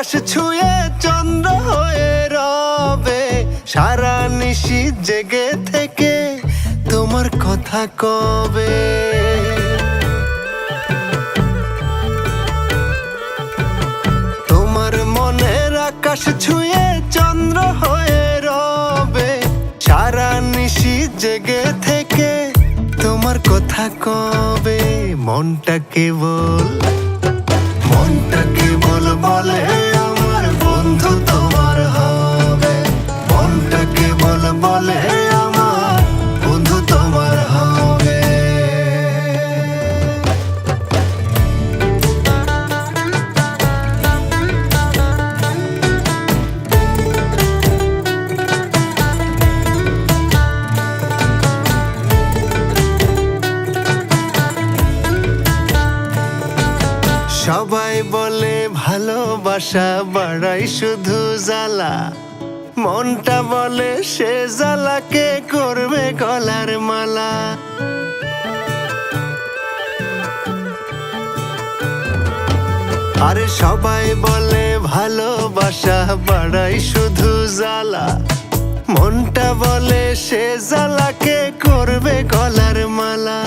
আকাশ ছুঁয়ে চন্দ্র হয়ে রবে, সারা নিশি জেগে থেকে তোমার কথা কবে। তোমার মনের আকাশ ছুঁয়ে চন্দ্র হয়ে রবে, সারা নিশি জেগে থেকে তোমার কথা কবে। মনটা কেবল বলে আমার বন্ধু তোমার হবে। মনটা কেবল বলে আমার বন্ধু তোমার হবে। সবাই বলে ভালোবাসা বাড়াই শুধু জ্বালা, মনটা বলে সে জ্বালাকে করবে গলার মালা। আরে সবাই বলে ভালোবাসা বাড়াই শুধু জ্বালা, মনটা বলে সে জ্বালাকে করবে গলার মালা।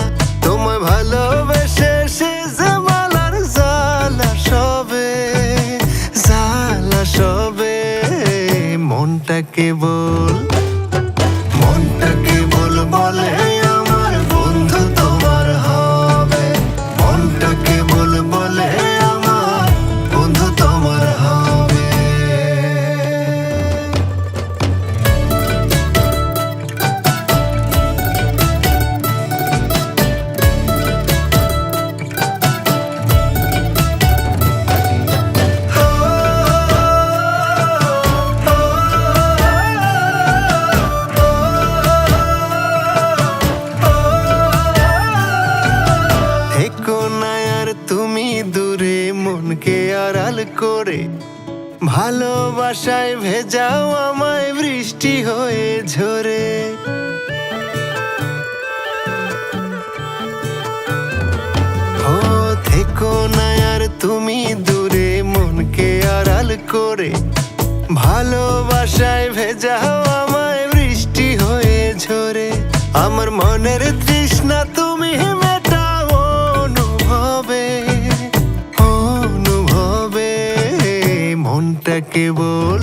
তোমায় ভালোবেসে সে যে মালার জ্বালা সবে, মনটা কেবল বলে আমার বন্ধু তোমার হবে। মনটা কেবল বলে আমার বন্ধু তোমার হবে। তুমি দূরে মনকে আড়াল করে, ভালোবাসায় ভেজাও আমায় বৃষ্টি হয়ে ঝরে। ও থেকো না আর তুমি দূরে মনকে আড়াল করে, ভালোবাসায় ভেজাও আমায় বৃষ্টি হয়ে ঝরে। আমার মনের তৃষ্ণা তুমি মনটা কেবল